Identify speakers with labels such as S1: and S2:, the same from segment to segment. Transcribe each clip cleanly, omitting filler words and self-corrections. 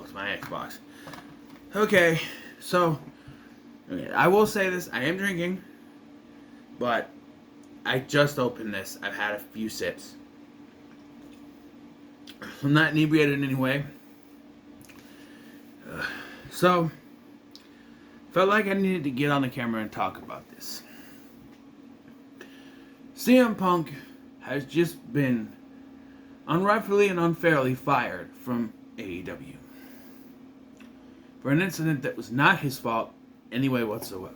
S1: folks. My Xbox. Okay, so I will say this: I am drinking, but I just opened this. I've had a few sips. I'm not inebriated in any way. So, felt like I needed to get on the camera and talk about this. CM Punk has just been unrightfully and unfairly fired from AEW for an incident that was not his fault anyway whatsoever.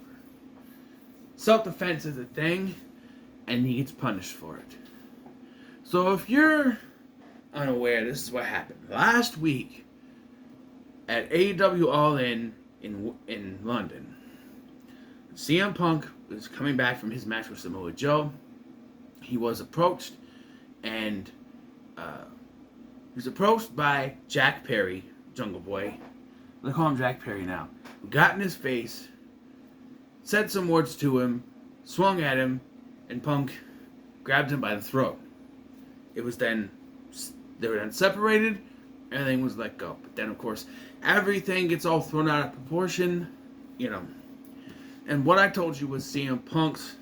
S1: Self-defense is a thing, and he gets punished for it. So if you're unaware, this is what happened. Last week, at AEW All In London, CM Punk was coming back from his match with Samoa Joe. He was approached, and he was approached by Jack Perry, Jungle Boy. They call him Jack Perry now. Who got in his face, said some words to him, swung at him, and Punk grabbed him by the throat. They were then separated, and everything was let go. But then, of course, everything gets all thrown out of proportion, you know. And what I told you was CM Punk's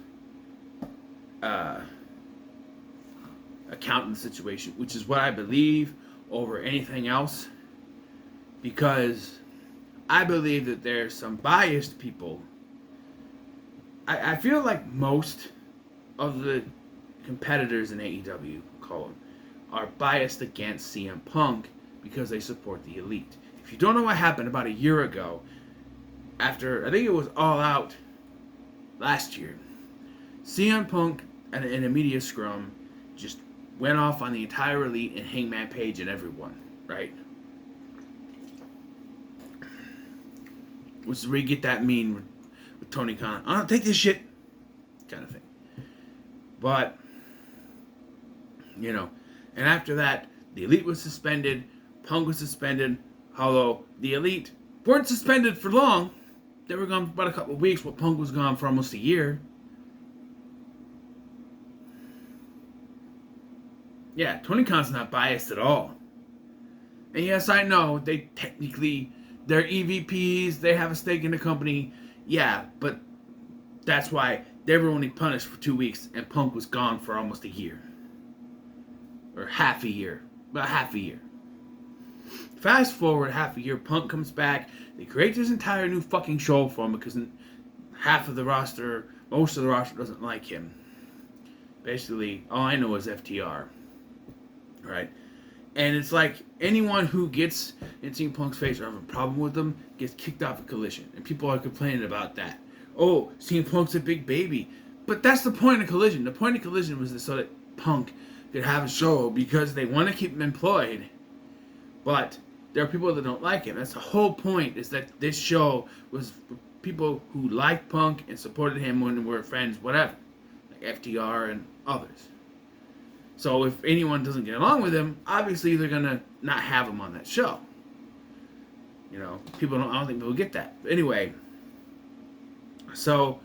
S1: account in the situation, which is what I believe over anything else, because I believe that there's some biased people. I feel like most of the competitors in AEW, call them, are biased against CM Punk because they support the Elite. If you don't know what happened about a year ago, after, I think it was All Out last year, CM Punk in a media scrum just went off on the entire Elite and Hangman Page and everyone, right? Which is where you get that mean with Tony Khan. I don't take this shit, kind of thing. But, you know, and after that, the Elite was suspended, Punk was suspended, although the Elite weren't suspended for long. They were gone for about a couple of weeks, while Punk was gone for almost a year. Yeah, Tony Khan's not biased at all. And yes, I know, they're EVPs, they have a stake in the company. Yeah, but that's why they were only punished for 2 weeks, and Punk was gone for almost a year. Or half a year. About half a year. Fast forward half a year, Punk comes back. They create this entire new fucking show for him because half of the roster, most of the roster doesn't like him. Basically, all I know is FTR. Right? And it's like anyone who gets in CM Punk's face or have a problem with them gets kicked off a Collision. And people are complaining about that. Oh, CM Punk's a big baby. But that's the point of Collision. The point of Collision was so that Punk could have a show because they want to keep him employed. But there are people that don't like him. That's the whole point, is that this show was for people who liked Punk and supported him when they were friends, whatever. Like FTR and others. So if anyone doesn't get along with him, obviously they're going to not have him on that show. You know, I don't think people get that. But anyway, so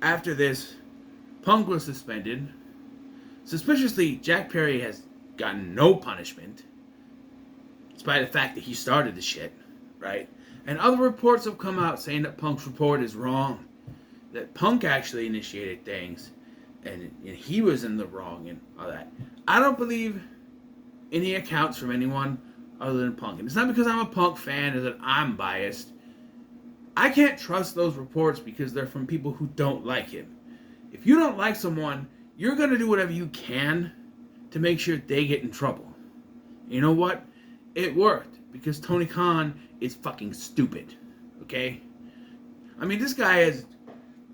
S1: after this, Punk was suspended. Suspiciously, Jack Perry has gotten no punishment, despite the fact that he started the shit, right? And other reports have come out saying that Punk's report is wrong, that Punk actually initiated things, and he was in the wrong and all that. I don't believe any accounts from anyone other than Punk. And it's not because I'm a Punk fan or that I'm biased. I can't trust those reports because they're from people who don't like him. If you don't like someone, you're going to do whatever you can to make sure they get in trouble. You know what? It worked because Tony Khan is fucking stupid. Okay? I mean, this guy has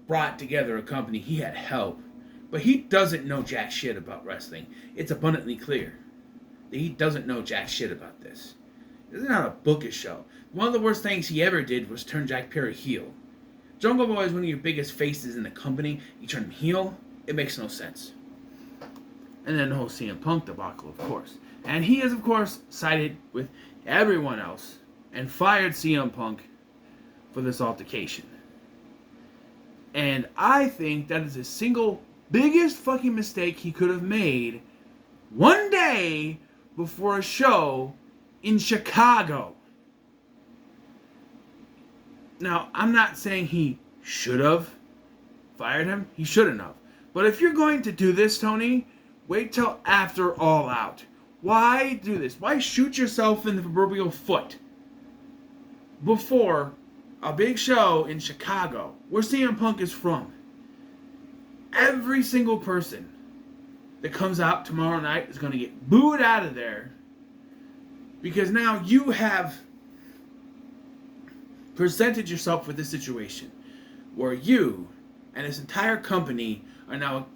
S1: brought together a company. He had help. But he doesn't know jack shit about wrestling. It's abundantly clear that he doesn't know jack shit about this. This is not a bookish show. One of the worst things he ever did was turn Jack Perry heel. Jungle Boy is one of your biggest faces in the company. You turn him heel? It makes no sense. And then the whole CM Punk debacle, of course. And he has, of course, sided with everyone else and fired CM Punk for this altercation. And I think that is the single biggest fucking mistake he could have made one day before a show in Chicago. Now, I'm not saying he should have fired him. He shouldn't have. But if you're going to do this, Tony, wait till after All Out. Why do this? Why shoot yourself in the proverbial foot before a big show in Chicago, where CM Punk is from? Every single person that comes out tomorrow night is going to get booed out of there because now you have presented yourself with this situation where you and this entire company are now,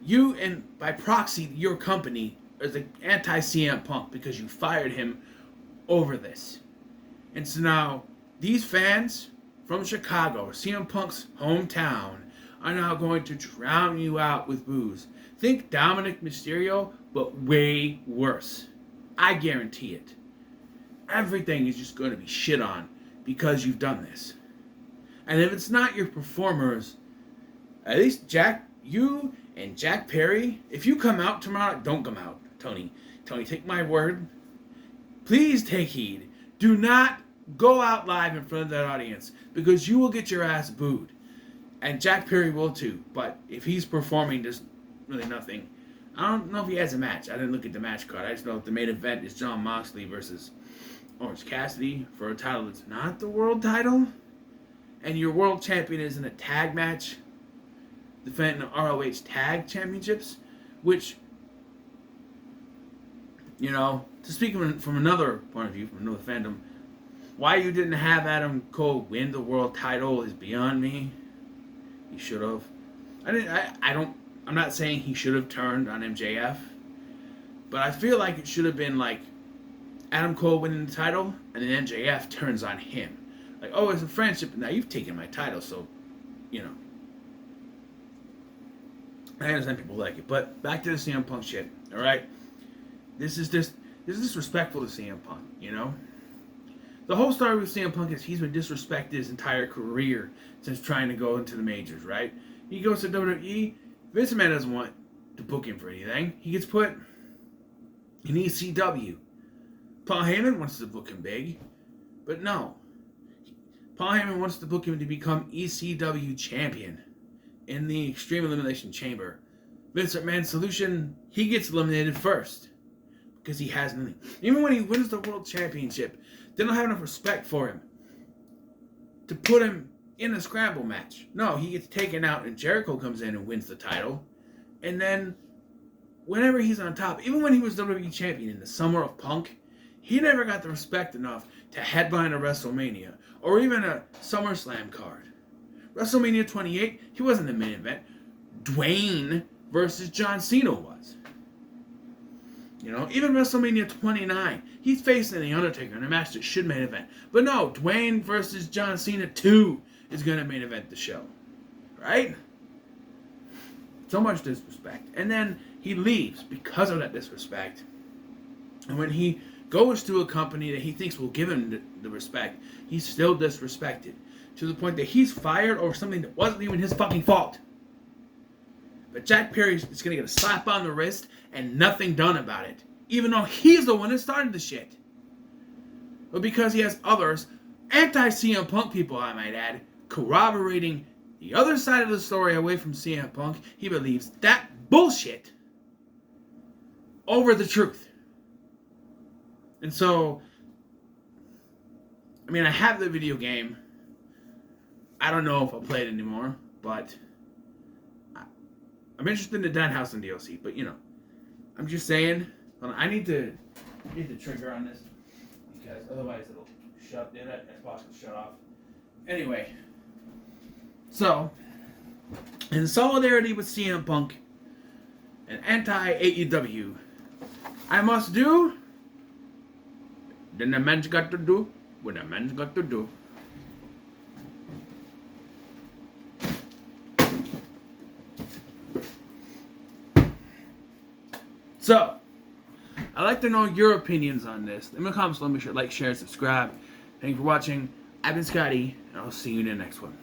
S1: you and by proxy your company is the anti-CM Punk because you fired him over this. And so now these fans from Chicago, CM Punk's hometown, are now going to drown you out with boos. Think Dominic Mysterio, but way worse. I guarantee it. Everything is just going to be shit on because you've done this. And if it's not your performers, at least you and Jack Perry, if you come out tomorrow, don't come out, Tony. Tony, take my word. Please take heed. Do not go out live in front of that audience because you will get your ass booed. And Jack Perry will too. But if he's performing, there's really nothing. I don't know if he has a match. I didn't look at the match card. I just know that the main event is Jon Moxley versus Orange Cassidy for a title that's not the world title. And your world champion is in a tag match defending the ROH Tag Championships. Which, you know, to speak from another point of view, from another fandom, why you didn't have Adam Cole win the world title is beyond me. He should have. I'm not saying he should have turned on MJF, but I feel like it should have been like Adam Cole winning the title and then MJF turns on him. Like, oh, it's a friendship, now you've taken my title, so, you know. I understand people like it, but back to the CM Punk shit, alright? This is disrespectful to CM Punk, you know? The whole story with CM Punk is he's been disrespected his entire career since trying to go into the majors, right? He goes to WWE. Vince McMahon doesn't want to book him for anything. He gets put in ECW. Paul Heyman wants to book him big, but no. Paul Heyman wants to book him to become ECW champion in the Extreme Elimination Chamber. Vince McMahon's solution, he gets eliminated first because he has nothing. Even when he wins the World Championship, they don't have enough respect for him to put him in a scramble match. No, he gets taken out and Jericho comes in and wins the title. And then whenever he's on top, even when he was WWE champion in the summer of Punk, he never got the respect enough to headline a WrestleMania or even a SummerSlam card. WrestleMania 28, he wasn't the main event. Dwayne versus John Cena was. You know, even WrestleMania 29, he's facing The Undertaker in a match that should main event. But no, Dwayne versus John Cena 2 is going to main event the show. Right? So much disrespect. And then he leaves because of that disrespect. And when he goes to a company that he thinks will give him the respect, he's still disrespected. To the point that he's fired over something that wasn't even his fucking fault. But Jack Perry is going to get a slap on the wrist and nothing done about it. Even though he's the one that started the shit. But because he has others, anti-CM Punk people, I might add, corroborating the other side of the story away from CM Punk, he believes that bullshit over the truth. And so, I mean, I have the video game. I don't know if I'll play it anymore, but I'm interested in the Deadhouse and DLC, but you know, I'm just saying, I need to get the trigger on this because otherwise it'll shut. That Xbox will shut off. Anyway, so in solidarity with CM Punk and anti-AEW, I must do. Then the man's got to do what the man's got to do. So, I'd like to know your opinions on this. In the comments, let me like, share, subscribe. Thank you for watching. I've been Scotty, and I'll see you in the next one.